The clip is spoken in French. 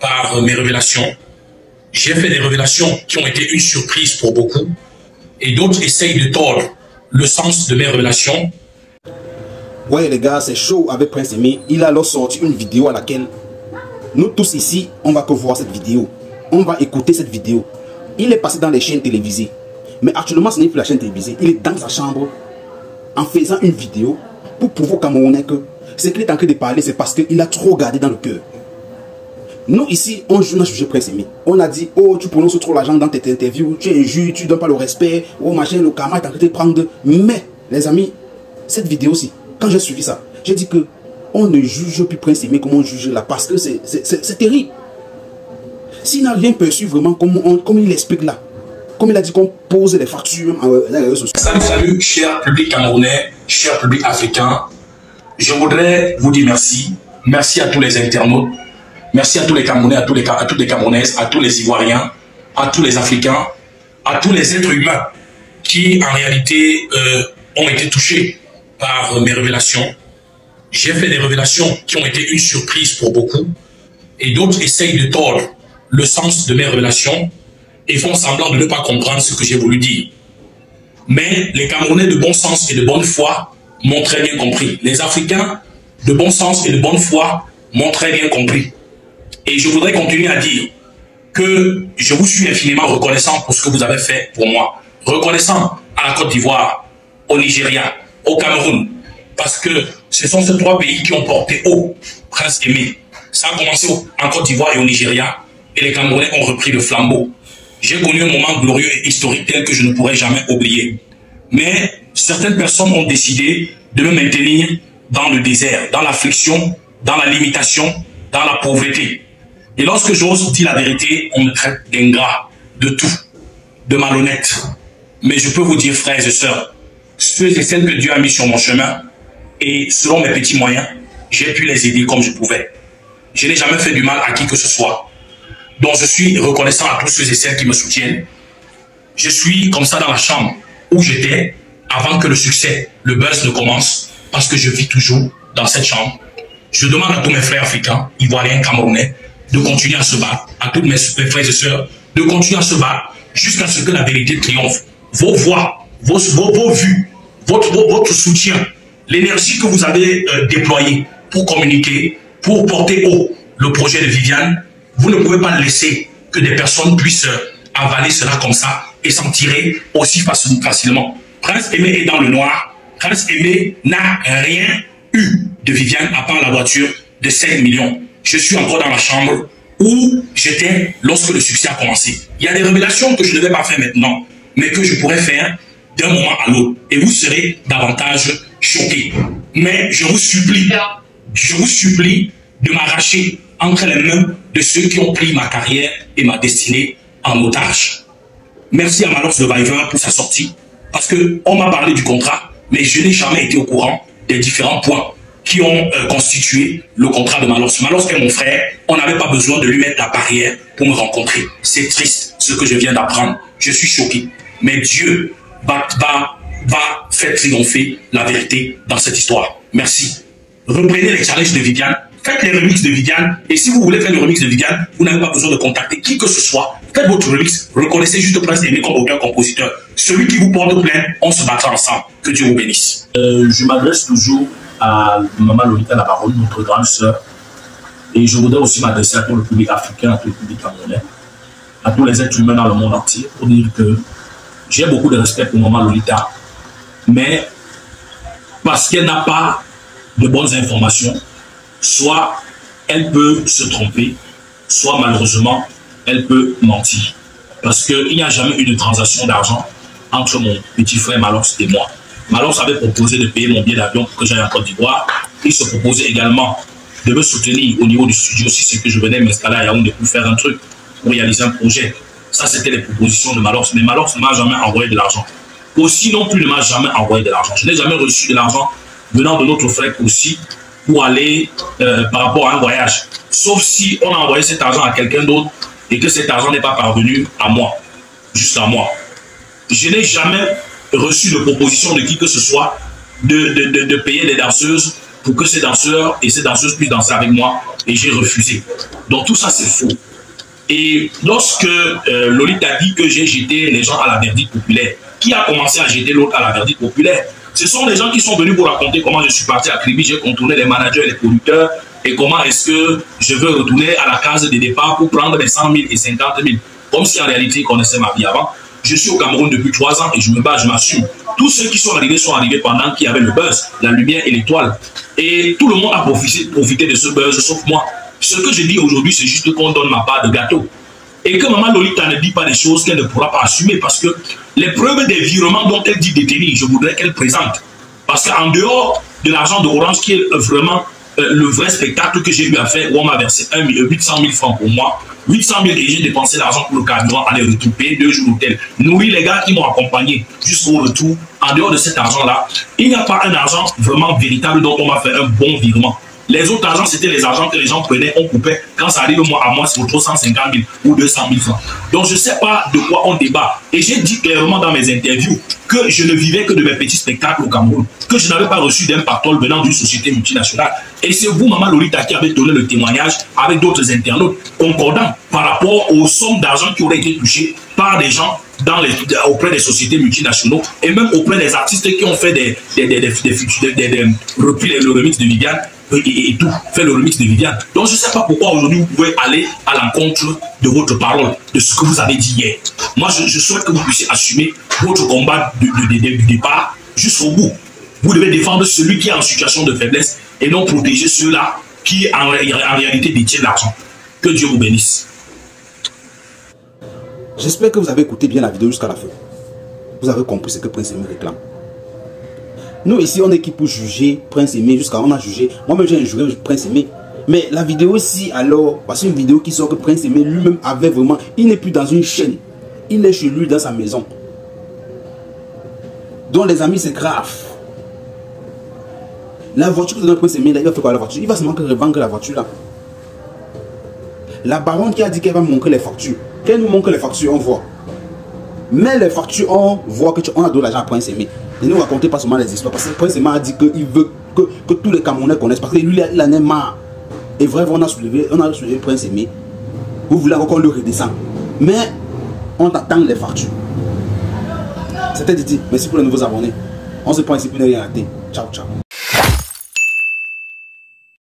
par mes révélations. J'ai fait des révélations qui ont été une surprise pour beaucoup et d'autres essayent de tordre le sens de mes révélations. Ouais les gars, c'est chaud avec Prince Aimé. Il a alors sorti une vidéo à laquelle nous tous ici, on va que voir cette vidéo. On va écouter cette vidéo. Il est passé dans les chaînes télévisées. Mais actuellement, ce n'est plus la chaîne télévisée. Il est dans sa chambre en faisant une vidéo pour prouver aux Camerounais que ce qu'il est en train de parler, c'est parce qu'il a trop gardé dans le cœur. Nous ici, on a jugé Prince Aimé. On a dit, oh, tu prononces trop l'argent dans tes interviews, tu es injure, tu ne donnes pas le respect, oh machin, le karma est en train de te prendre. Mais, les amis, cette vidéo-ci, quand j'ai suivi ça, j'ai dit que on ne juge plus Prince Aimé comme on juge là, parce que c'est terrible. S'il n'a rien perçu vraiment comme il explique là, comme il a dit qu'on pose les factures dans les réseaux sociaux. Salut, cher public camerounais, cher public africain. Je voudrais vous dire merci. Merci à tous les internautes. Merci à tous les Camerounais, à toutes les Camerounaises, à tous les Ivoiriens, à tous les Africains, à tous les êtres humains qui, en réalité, ont été touchés par mes révélations. J'ai fait des révélations qui ont été une surprise pour beaucoup et d'autres essayent de tordre le sens de mes révélations et font semblant de ne pas comprendre ce que j'ai voulu dire. Mais les Camerounais de bon sens et de bonne foi m'ont très bien compris. Les Africains de bon sens et de bonne foi m'ont très bien compris. Et je voudrais continuer à dire que je vous suis infiniment reconnaissant pour ce que vous avez fait pour moi. Reconnaissant à la Côte d'Ivoire, au Nigeria, au Cameroun. Parce que ce sont ces trois pays qui ont porté haut Prince Aimé. Ça a commencé en Côte d'Ivoire et au Nigeria. Et les Camerounais ont repris le flambeau. J'ai connu un moment glorieux et historique tel que je ne pourrai jamais oublier. Mais certaines personnes ont décidé de me maintenir dans le désert, dans l'affliction, dans la limitation, dans la pauvreté. Et lorsque j'ose dire la vérité, on me traite d'ingrat, de tout, de malhonnête. Mais je peux vous dire, frères et sœurs, ceux et celles que Dieu a mis sur mon chemin, et selon mes petits moyens, j'ai pu les aider comme je pouvais. Je n'ai jamais fait du mal à qui que ce soit. Donc je suis reconnaissant à tous ceux et celles qui me soutiennent. Je suis comme ça dans la chambre où j'étais avant que le succès, le buzz ne commence, parce que je vis toujours dans cette chambre. Je demande à tous mes frères africains, ivoiriens, camerounais, de continuer à se battre, à tous mes frères et sœurs, de continuer à se battre jusqu'à ce que la vérité triomphe. Vos voix, vos vues, votre soutien, l'énergie que vous avez déployée pour communiquer, pour porter haut le projet de Viviane, vous ne pouvez pas laisser que des personnes puissent avaler cela comme ça et s'en tirer aussi facilement. Prince Aimé est dans le noir. Prince Aimé n'a rien eu de Viviane à part la voiture de 5 millions. Je suis encore dans la chambre où j'étais lorsque le succès a commencé. Il y a des révélations que je ne vais pas faire maintenant, mais que je pourrais faire d'un moment à l'autre. Et vous serez davantage choqués. Mais je vous supplie de m'arracher entre les mains de ceux qui ont pris ma carrière et ma destinée en otage. Merci à Malox le Viver pour sa sortie, parce qu'on m'a parlé du contrat, mais je n'ai jamais été au courant des différents points qui ont constitué le contrat de Malox. Malox est mon frère, on n'avait pas besoin de lui mettre la barrière pour me rencontrer. C'est triste ce que je viens d'apprendre. Je suis choqué. Mais Dieu va faire triompher la vérité dans cette histoire. Merci. Reprenez les challenges de Viviane. Faites les remixes de Viviane. Et si vous voulez faire le remix de Viviane, vous n'avez pas besoin de contacter qui que ce soit. Faites votre remix. Reconnaissez juste Prince Aimé comme auteur-compositeur. Celui qui vous porte plainte, on se battra ensemble. Que Dieu vous bénisse. Je m'adresse toujours à Maman Lolita Labaron, notre grande sœur. Et je voudrais aussi m'adresser à tout le public africain, à tout le public camerounais, à tous les êtres humains dans le monde entier, pour dire que j'ai beaucoup de respect pour Maman Lolita. Mais parce qu'elle n'a pas de bonnes informations, soit elle peut se tromper, soit malheureusement, elle peut mentir. Parce qu'il n'y a jamais eu de transaction d'argent entre mon petit frère Malox et moi. Malox avait proposé de payer mon billet d'avion pour que j'aille en Côte d'Ivoire. Il se proposait également de me soutenir au niveau du studio si c'est que je venais m'installer à Yaoundé pour faire un truc, pour réaliser un projet. Ça, c'était les propositions de Malox. Mais Malox ne m'a jamais envoyé de l'argent. Aussi non plus ne m'a jamais envoyé de l'argent. Je n'ai jamais reçu de l'argent venant de notre frère aussi pour aller par rapport à un voyage. Sauf si on a envoyé cet argent à quelqu'un d'autre et que cet argent n'est pas parvenu à moi, juste à moi. Je n'ai jamais reçu de proposition de qui que ce soit de payer des danseuses pour que ces danseurs et ces danseuses puissent danser avec moi et j'ai refusé. Donc tout ça c'est faux. Et lorsque Lolita a dit que j'ai jeté les gens à la verdict populaire, qui a commencé à jeter l'autre à la verdict populaire? Ce sont les gens qui sont venus pour raconter comment je suis parti à Kribi, j'ai contourné les managers et les producteurs et comment est-ce que je veux retourner à la case de départ pour prendre les 100 000 et 50 000. Comme si en réalité ils connaissaient ma vie avant. Je suis au Cameroun depuis 3 ans et je me bats, je m'assume. Tous ceux qui sont arrivés pendant qu'il y avait le buzz, la lumière et l'étoile. Et tout le monde a profité de ce buzz, sauf moi. Ce que je dis aujourd'hui, c'est juste qu'on donne ma part de gâteau. Et que Maman Lolita ne dit pas des choses qu'elle ne pourra pas assumer parce que les preuves des virements dont elle dit détenir, je voudrais qu'elle présente. Parce qu'en dehors de l'argent de Orange, qui est vraiment le vrai spectacle que j'ai eu à faire, où on m'a versé 800 000 francs pour moi, 800 000 et j'ai dépensé l'argent pour le carburant, aller-retour, payer 2 jours d'hôtel, nourrir les gars qui m'ont accompagné jusqu'au retour. En dehors de cet argent-là, il n'y a pas un argent vraiment véritable dont on m'a fait un bon virement. Les autres argents, c'était les argents que les gens prenaient, on coupait. Quand ça arrive à moi, c'est autour de 150 000 ou 200 000 francs. Donc, je ne sais pas de quoi on débat. Et j'ai dit clairement dans mes interviews que je ne vivais que de mes petits spectacles au Cameroun, que je n'avais pas reçu d'un pactole venant d'une société multinationale. Et c'est vous, Maman Lolita, qui avez donné le témoignage avec d'autres internautes concordants par rapport aux sommes d'argent qui auraient été touchées par des gens auprès des sociétés multinationales et même auprès des artistes qui ont fait le remix de Viviane et tout, fait le remix de Viviane. Donc je ne sais pas pourquoi aujourd'hui vous pouvez aller à l'encontre de votre parole, de ce que vous avez dit hier. Moi je souhaite que vous puissiez assumer votre combat du départ jusqu'au bout. Vous devez défendre celui qui est en situation de faiblesse et non protéger ceux-là qui en réalité détiennent l'argent. Que Dieu vous bénisse. J'espère que vous avez écouté bien la vidéo jusqu'à la fin. Vous avez compris ce que Prince Aimé réclame. Nous ici, on est qui pour juger Prince Aimé jusqu'à on a jugé. Moi-même, j'ai juré Prince Aimé. Mais la vidéo ici, alors, c'est une vidéo qui sort que Prince Aimé lui-même avait vraiment. Il n'est plus dans une chaîne. Il est chez lui, dans sa maison. Donc, les amis, c'est grave. La voiture que donne Prince Aimé, là, il va faire quoi la voiture? Il va seulement revendre la voiture là. La baronne qui a dit qu'elle va montrer les factures. Qu'elle nous montre les factures, on voit. Mais les factures, on voit qu'on a donné l'argent à Prince Aimé. Et ne nous racontez pas seulement les histoires. Parce que Prince Aimé a dit qu'il veut que tous les Camerounais connaissent. Parce que lui, il en est marre. Et vraiment, on a soulevé Prince Aimé. Vous voulez encore le redescendre. Mais on attend les factures. C'était Didi. Merci pour les nouveaux abonnés. On se prend ici pour ne rien rater. Ciao, ciao.